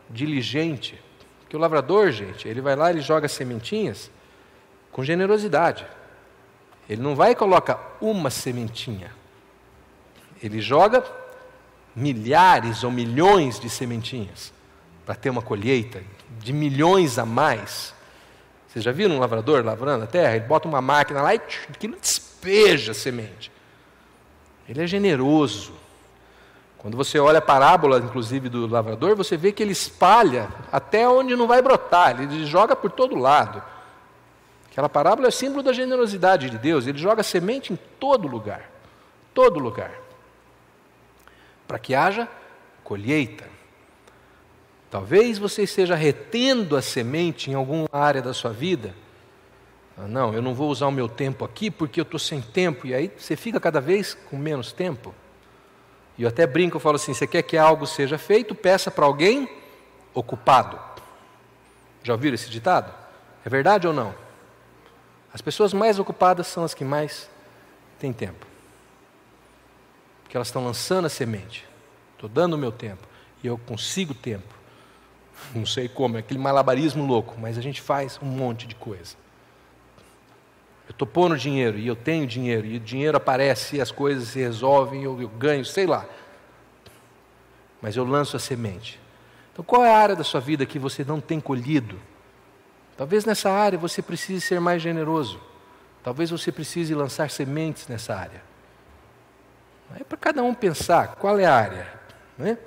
diligente. Porque o lavrador, gente, ele vai lá, ele joga sementinhas com generosidade. Ele não vai e coloca uma sementinha. Ele joga milhares ou milhões de sementinhas para ter uma colheita de milhões a mais. Vocês já viram um lavrador lavrando a terra? Ele bota uma máquina lá e aquilo despeja a semente. Ele é generoso. Quando você olha a parábola, inclusive, do lavrador, você vê que ele espalha até onde não vai brotar. Ele joga por todo lado. Aquela parábola é símbolo da generosidade de Deus. Ele joga semente em todo lugar. Todo lugar. Para que haja colheita. Talvez você esteja retendo a semente em alguma área da sua vida. Não, eu não vou usar o meu tempo aqui porque eu estou sem tempo. E aí você fica cada vez com menos tempo. E eu até brinco, eu falo assim, você quer que algo seja feito, peça para alguém ocupado. Já ouviram esse ditado? É verdade ou não? As pessoas mais ocupadas são as que mais têm tempo. Porque elas estão lançando a semente. Estou dando o meu tempo. E eu consigo tempo. Não sei como, é aquele malabarismo louco, mas a gente faz um monte de coisa. Eu estou pondo dinheiro, e eu tenho dinheiro, e o dinheiro aparece, e as coisas se resolvem, eu ganho, sei lá. Mas eu lanço a semente. Então qual é a área da sua vida que você não tem colhido? Talvez nessa área você precise ser mais generoso. Talvez você precise lançar sementes nessa área. É para cada um pensar qual é a área, né?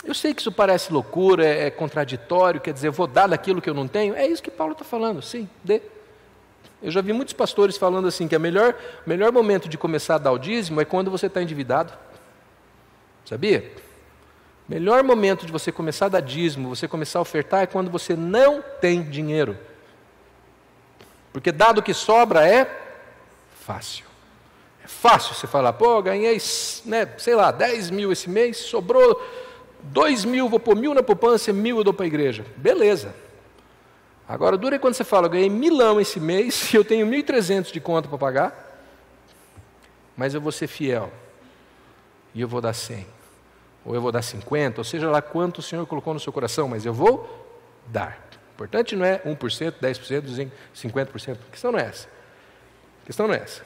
Eu sei que isso parece loucura, é contraditório, quer dizer, eu vou dar daquilo que eu não tenho. É isso que Paulo está falando, sim, dê. Eu já vi muitos pastores falando assim, que o melhor momento de começar a dar o dízimo é quando você está endividado. Sabia? O melhor momento de você começar a dar dízimo, você começar a ofertar, é quando você não tem dinheiro. Porque dado que sobra é fácil. É fácil você falar, pô, ganhei, né, sei lá, 10 mil esse mês, sobrou 2 mil, vou pôr 1.000 na poupança, 1.000 eu dou para a igreja. Beleza. Agora, dura é quando você fala, eu ganhei 1.000 esse mês, eu tenho 1.300 de conta para pagar, mas eu vou ser fiel, e eu vou dar 100, ou eu vou dar 50, ou seja lá quanto o Senhor colocou no seu coração, mas eu vou dar. O importante não é 1%, 10%, 50%, a questão não é essa. A questão não é essa.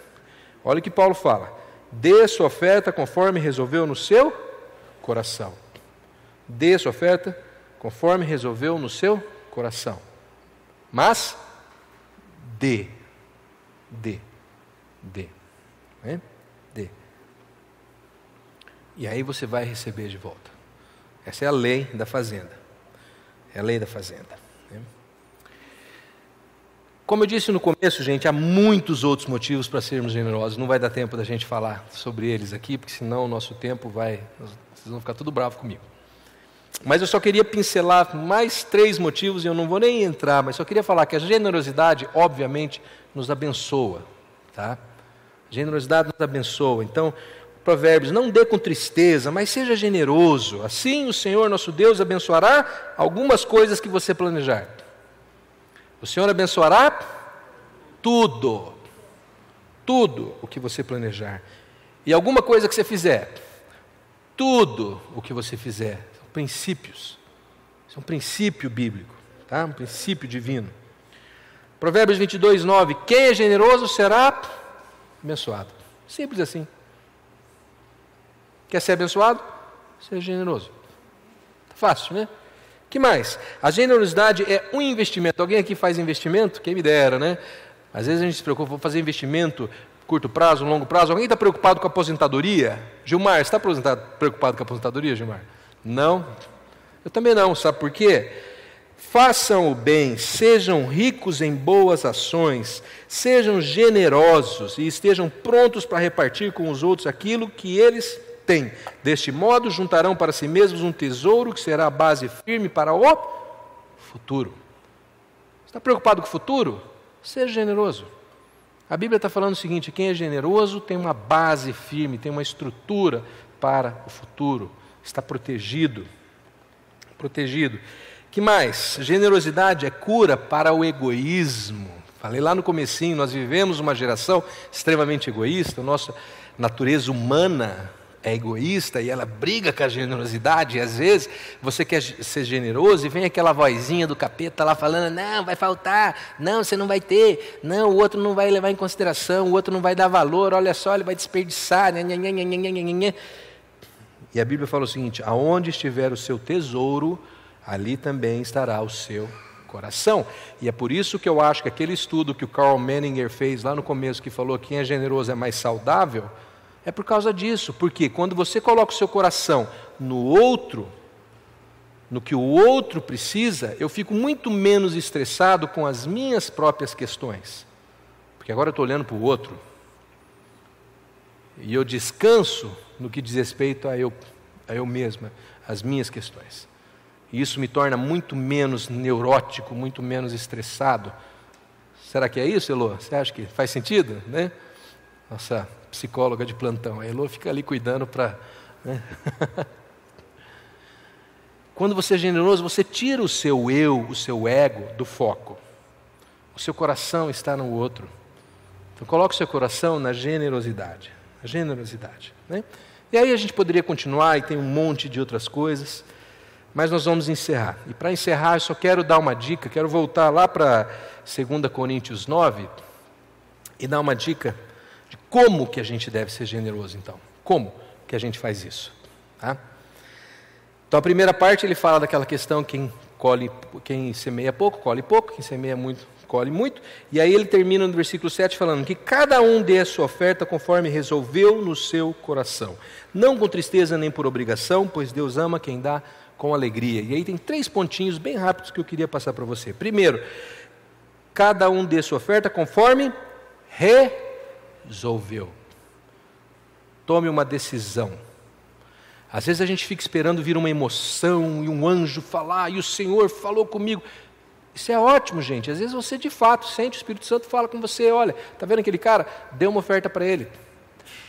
Olha o que Paulo fala, dê sua oferta conforme resolveu no seu coração. Dê sua oferta conforme resolveu no seu coração. Mas, dê. Né? Dê. E aí você vai receber de volta. Essa é a lei da fazenda. É a lei da fazenda. Né? Como eu disse no começo, gente, há muitos outros motivos para sermos generosos. Não vai dar tempo da gente falar sobre eles aqui, porque senão o nosso tempo vai... Vocês vão ficar tudo bravos comigo. Mas eu só queria pincelar mais 3 motivos, e eu não vou nem entrar, mas só queria falar que a generosidade, obviamente, nos abençoa. Tá? A generosidade nos abençoa. Então, Provérbios, não dê com tristeza, mas seja generoso. Assim o Senhor nosso Deus abençoará algumas coisas que você planejar. O Senhor abençoará tudo o que você planejar. E alguma coisa que você fizer, tudo o que você fizer. Princípios. Isso é um princípio bíblico, tá? Um princípio divino. Provérbios 22, 9. Quem é generoso será abençoado. Simples assim. Quer ser abençoado? Seja generoso. Fácil, né? Que mais? A generosidade é um investimento. Alguém aqui faz investimento? Quem me dera, né? Às vezes a gente se preocupa, vou fazer investimento curto prazo, longo prazo. Alguém está preocupado com a aposentadoria? Gilmar, você está preocupado com a aposentadoria, Gilmar? Não, eu também não, sabe por quê? Façam o bem, sejam ricos em boas ações, sejam generosos e estejam prontos para repartir com os outros aquilo que eles têm. Deste modo, juntarão para si mesmos um tesouro que será a base firme para o futuro. Está preocupado com o futuro? Seja generoso. A Bíblia está falando o seguinte, quem é generoso tem uma base firme, tem uma estrutura para o futuro. Está protegido. Protegido. Que mais? Generosidade é cura para o egoísmo. Falei lá no comecinho, nós vivemos uma geração extremamente egoísta, a nossa natureza humana é egoísta e ela briga com a generosidade, e às vezes você quer ser generoso e vem aquela vozinha do capeta lá falando, não, vai faltar, não, você não vai ter, não, o outro não vai levar em consideração, o outro não vai dar valor, olha só, ele vai desperdiçar, E a Bíblia fala o seguinte, aonde estiver o seu tesouro, ali também estará o seu coração. E é por isso que eu acho que aquele estudo que o Carl Menninger fez lá no começo, que falou que quem é generoso é mais saudável, é por causa disso. Porque quando você coloca o seu coração no outro, no que o outro precisa, eu fico muito menos estressado com as minhas próprias questões. Porque agora eu estou olhando para o outro. E eu descanso no que diz respeito a eu mesma, as minhas questões. E isso me torna muito menos neurótico, muito menos estressado. Será que é isso, Elô? Você acha que faz sentido? Né? Nossa psicóloga de plantão. A Elô fica ali cuidando para... Né? Quando você é generoso, você tira o seu eu, o seu ego do foco. O seu coração está no outro. Então coloque o seu coração na generosidade. A generosidade. Né? E aí a gente poderia continuar e tem um monte de outras coisas, mas nós vamos encerrar. E para encerrar, eu só quero dar uma dica, quero voltar lá para 2 Coríntios 9 e dar uma dica de como que a gente deve ser generoso, então. Como que a gente faz isso? Tá? Então, a primeira parte, ele fala daquela questão que quem semeia pouco, colhe pouco, quem semeia muito, colhe muito. E aí ele termina no versículo 7 falando que cada um dê a sua oferta conforme resolveu no seu coração. Não com tristeza nem por obrigação, pois Deus ama quem dá com alegria. E aí tem 3 pontinhos bem rápidos que eu queria passar para você. Primeiro, cada um dê a sua oferta conforme resolveu. Tome uma decisão. Às vezes a gente fica esperando vir uma emoção e um anjo falar, e o Senhor falou comigo. Isso é ótimo, gente. Às vezes você de fato sente, o Espírito Santo fala com você, olha, está vendo aquele cara? Dê uma oferta para ele.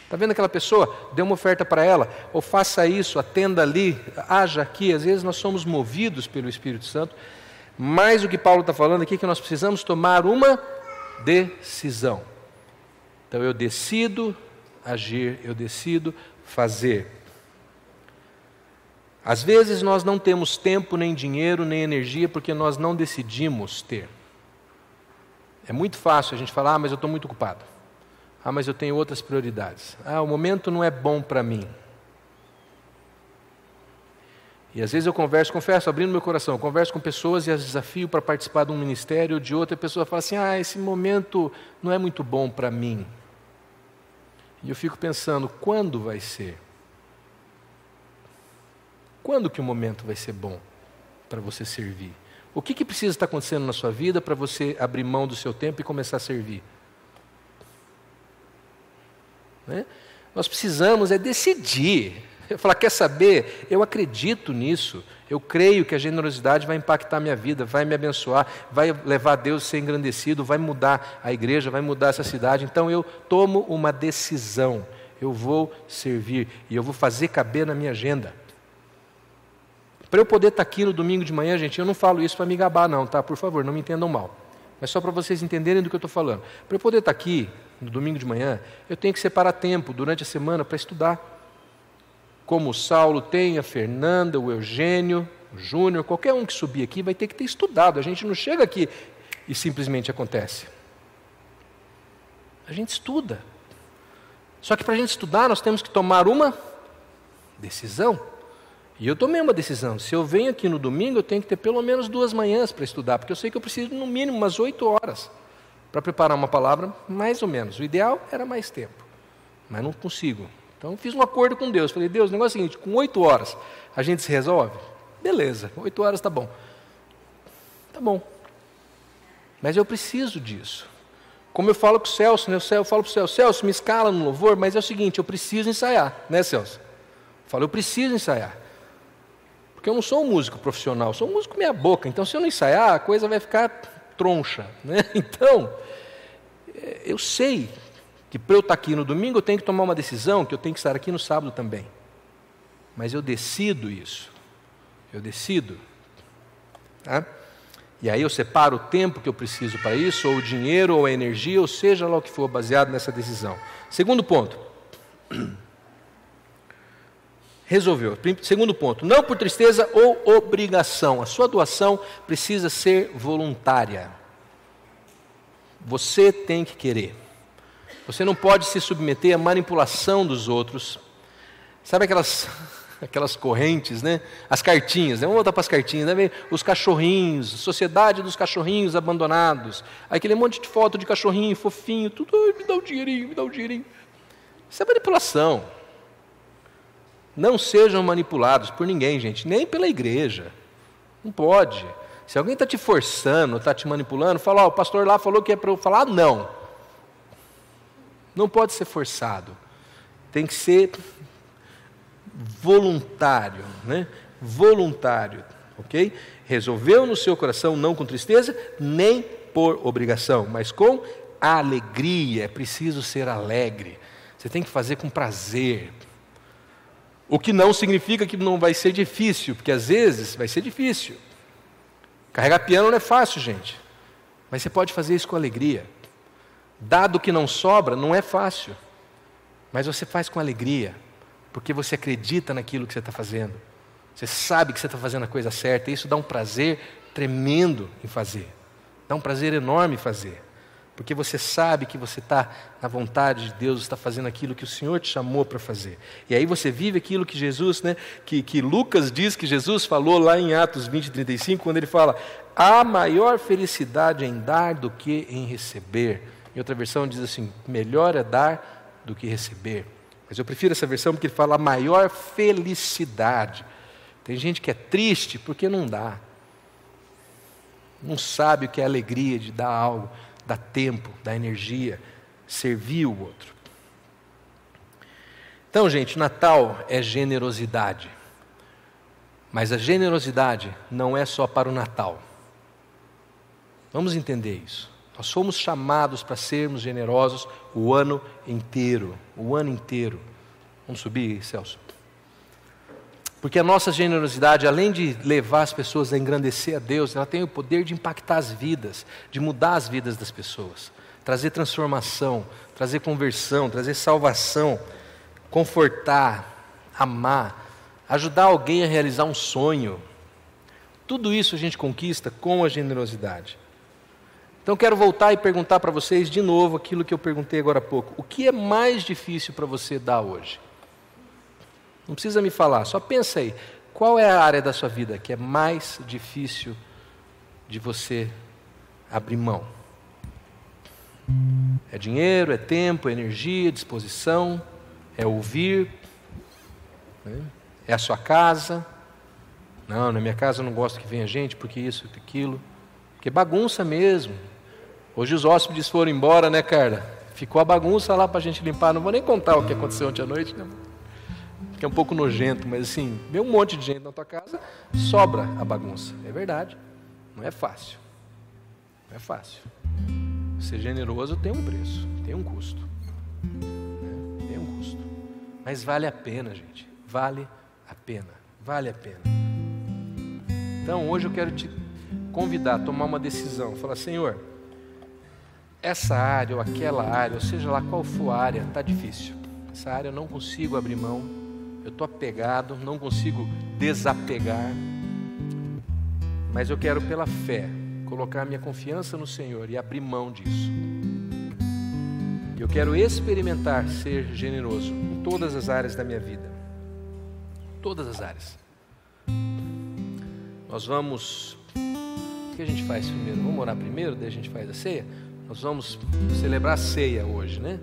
Está vendo aquela pessoa? Dê uma oferta para ela. Ou faça isso, atenda ali, haja aqui. Às vezes nós somos movidos pelo Espírito Santo. Mas o que Paulo está falando aqui é que nós precisamos tomar uma decisão. Então eu decido agir, eu decido fazer. Às vezes nós não temos tempo, nem dinheiro, nem energia, porque nós não decidimos ter. É muito fácil a gente falar, mas eu estou muito ocupado. Mas eu tenho outras prioridades. O momento não é bom para mim. E às vezes eu confesso, abrindo meu coração, converso com pessoas e as desafio para participar de um ministério ou de outra, e a pessoa fala assim, esse momento não é muito bom para mim. E eu fico pensando, quando vai ser? Quando que o momento vai ser bom para você servir? O que precisa estar acontecendo na sua vida para você abrir mão do seu tempo e começar a servir? Né? Nós precisamos decidir. Falar, quer saber? Eu acredito nisso. Eu creio que a generosidade vai impactar a minha vida, vai me abençoar, vai levar Deus a ser engrandecido, vai mudar a igreja, vai mudar essa cidade. Então eu tomo uma decisão. Eu vou servir e eu vou fazer caber na minha agenda. Para eu poder estar aqui no domingo de manhã, gente, eu não falo isso para me gabar não, tá? Por favor, não me entendam mal. Mas só para vocês entenderem do que eu estou falando. Para eu poder estar aqui no domingo de manhã, eu tenho que separar tempo durante a semana para estudar. Como o Saulo tem, a Fernanda, o Eugênio, o Júnior, qualquer um que subir aqui vai ter que ter estudado. A gente não chega aqui e simplesmente acontece. A gente estuda. Só que para a gente estudar, nós temos que tomar uma decisão. E eu tomei uma decisão. Se eu venho aqui no domingo, eu tenho que ter pelo menos 2 manhãs para estudar, porque eu sei que eu preciso no mínimo umas 8 horas para preparar uma palavra, mais ou menos. O ideal era mais tempo, mas não consigo. Então fiz um acordo com Deus. Falei, Deus, o negócio é o seguinte, com 8 horas a gente se resolve? Beleza, 8 horas está bom. Tá bom. Mas eu preciso disso. Como eu falo com o Celso, né? Eu falo para o Celso, me escala no louvor, mas é o seguinte, eu preciso ensaiar, né, Celso? Eu falo, eu preciso ensaiar. Porque eu não sou um músico profissional, sou um músico meia boca, então se eu não ensaiar, a coisa vai ficar troncha, né? Então, eu sei que para eu estar aqui no domingo eu tenho que tomar uma decisão, que eu tenho que estar aqui no sábado também. Mas eu decido isso, eu decido. Tá? E aí eu separo o tempo que eu preciso para isso, ou o dinheiro, ou a energia, ou seja lá o que for, baseado nessa decisão. Segundo ponto. Resolveu. Segundo ponto, não por tristeza ou obrigação. A sua doação precisa ser voluntária. Você tem que querer. Você não pode se submeter à manipulação dos outros. Sabe aquelas correntes, né? As cartinhas, né? Vamos voltar para as cartinhas, né? Os cachorrinhos, sociedade dos cachorrinhos abandonados. Aquele monte de foto de cachorrinho fofinho, tudo, me dá um dinheirinho, me dá um dinheirinho. Isso é manipulação. Não sejam manipulados por ninguém, gente, nem pela igreja. Não pode. Se alguém está te forçando, está te manipulando, fala, o pastor lá falou que é para eu falar, não. Não pode ser forçado. Tem que ser voluntário, né? Voluntário, ok? Resolveu no seu coração, não com tristeza, nem por obrigação, mas com alegria. É preciso ser alegre. Você tem que fazer com prazer. O que não significa que não vai ser difícil, porque às vezes vai ser difícil. Carregar piano não é fácil, gente. Mas você pode fazer isso com alegria. Dado que não sobra, não é fácil. Mas você faz com alegria, porque você acredita naquilo que você está fazendo. Você sabe que você está fazendo a coisa certa, e isso dá um prazer tremendo em fazer. Dá um prazer enorme em fazer. porque você sabe que você está na vontade de Deus, está fazendo aquilo que o Senhor te chamou para fazer. E aí você vive aquilo que Jesus, que Lucas diz que Jesus falou lá em Atos 20:35, quando ele fala: há maior felicidade em dar do que em receber. Em outra versão diz assim: melhor é dar do que receber. Mas eu prefiro essa versão porque ele fala a maior felicidade. Tem gente que é triste porque não dá. Não sabe o que é a alegria de dar algo, dar tempo, dar energia, servir o outro. Então, gente, Natal é generosidade. Mas a generosidade não é só para o Natal. Vamos entender isso. Nós somos chamados para sermos generosos o ano inteiro. O ano inteiro. Vamos subir, Celso? Porque a nossa generosidade, além de levar as pessoas a engrandecer a Deus, ela tem o poder de impactar as vidas, de mudar as vidas das pessoas, trazer transformação, trazer conversão, trazer salvação, confortar, amar, ajudar alguém a realizar um sonho. Tudo isso a gente conquista com a generosidade. Então quero voltar e perguntar para vocês de novo aquilo que eu perguntei agora há pouco. O que é mais difícil para você dar hoje? Não precisa me falar, só pensa aí. Qual é a área da sua vida que é mais difícil de você abrir mão? É dinheiro, é tempo, é energia, disposição, é ouvir, é a sua casa. Não, na minha casa eu não gosto que venha gente, porque isso, aquilo. Porque bagunça mesmo. Hoje os hóspedes foram embora, né, Carla? Ficou a bagunça lá para a gente limpar. Não vou nem contar o que aconteceu ontem à noite, né? Que é um pouco nojento, mas assim, vê um monte de gente na tua casa, sobra a bagunça. É verdade, não é fácil. Não é fácil. Ser generoso tem um preço, tem um custo. Tem um custo. Mas vale a pena, gente. Vale a pena. Vale a pena. Então, hoje eu quero te convidar a tomar uma decisão. Falar: Senhor, essa área ou aquela área, ou seja lá qual for a área, está difícil. Essa área eu não consigo abrir mão. Eu estou apegado, não consigo desapegar, mas eu quero, pela fé, colocar minha confiança no Senhor e abrir mão disso. Eu quero experimentar ser generoso em todas as áreas da minha vida. Todas as áreas. Nós vamos... O que a gente faz primeiro? Vamos orar primeiro, daí a gente faz a ceia? Nós vamos celebrar a ceia hoje, né?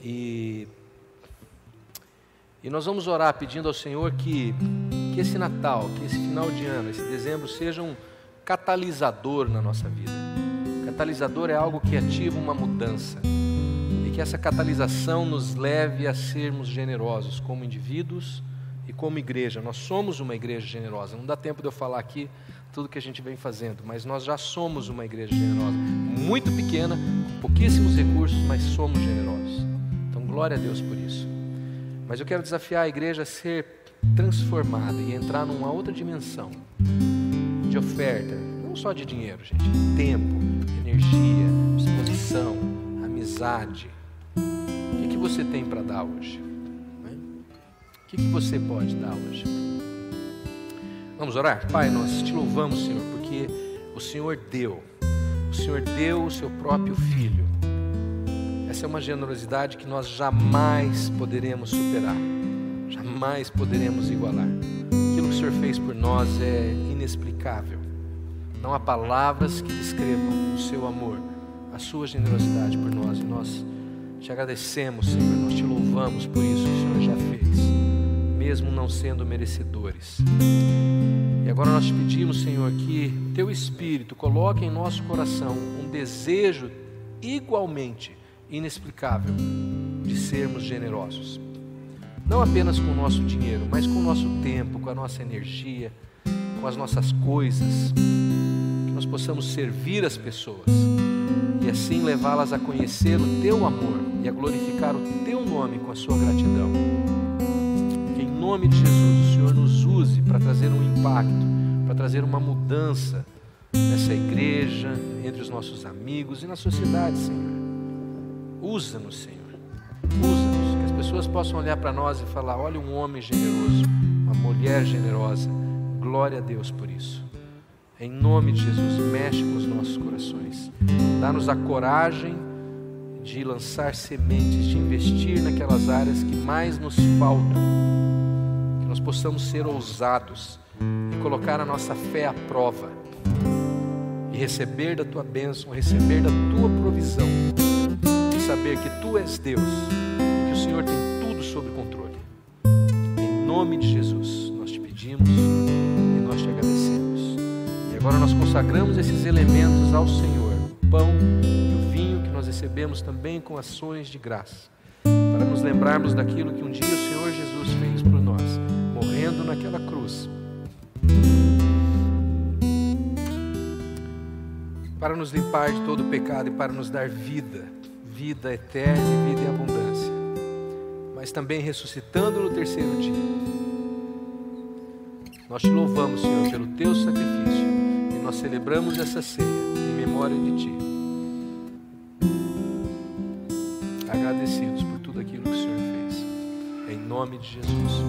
E nós vamos orar pedindo ao Senhor que esse Natal, que esse final de ano, esse dezembro seja um catalisador na nossa vida. Catalisador é algo que ativa uma mudança. E que essa catalisação nos leve a sermos generosos como indivíduos e como igreja. Nós somos uma igreja generosa. Não dá tempo de eu falar aqui tudo que a gente vem fazendo, mas nós já somos uma igreja generosa. Muito pequena, com pouquíssimos recursos, mas somos generosos. Então, glória a Deus por isso. Mas eu quero desafiar a igreja a ser transformada e entrar numa outra dimensão de oferta, não só de dinheiro, gente, tempo, energia, disposição, amizade. O que você tem para dar hoje? O que você pode dar hoje? Vamos orar? Pai, nós te louvamos, Senhor, porque o Senhor deu o seu próprio Filho. Essa é uma generosidade que nós jamais poderemos superar, jamais poderemos igualar. Aquilo que o Senhor fez por nós é inexplicável. Não há palavras que descrevam o seu amor, a sua generosidade por nós. E nós te agradecemos, Senhor, nós te louvamos por isso que o Senhor já fez, mesmo não sendo merecedores. E agora nós te pedimos, Senhor, que teu Espírito coloque em nosso coração um desejo igualmente inexplicável de sermos generosos, não apenas com o nosso dinheiro, mas com o nosso tempo, com a nossa energia, com as nossas coisas, que nós possamos servir as pessoas e assim levá-las a conhecer o teu amor e a glorificar o teu nome com a sua gratidão. Que em nome de Jesus o Senhor nos use para trazer um impacto, para trazer uma mudança nessa igreja, entre os nossos amigos e na sociedade, Senhor. Usa-nos, Senhor. Usa-nos, que as pessoas possam olhar para nós e falar: olha, um homem generoso, uma mulher generosa. Glória a Deus por isso. Em nome de Jesus, mexe com os nossos corações. Dá-nos a coragem de lançar sementes, de investir naquelas áreas que mais nos faltam. Que nós possamos ser ousados e colocar a nossa fé à prova. E receber da Tua bênção, receber da Tua provisão. E saber que Tu és Deus, que o Senhor tem tudo sob controle. Em nome de Jesus, nós te pedimos e nós te agradecemos. E agora nós consagramos esses elementos ao Senhor, o pão e o vinho que nós recebemos também com ações de graça, para nos lembrarmos daquilo que um dia o Senhor Jesus fez por nós, morrendo naquela cruz, para nos limpar de todo o pecado e para nos dar vida, vida eterna e vida em abundância, mas também ressuscitando no terceiro dia. Nós te louvamos, Senhor, pelo Teu sacrifício e nós celebramos essa ceia em memória de Ti, agradecidos por tudo aquilo que o Senhor fez, em nome de Jesus.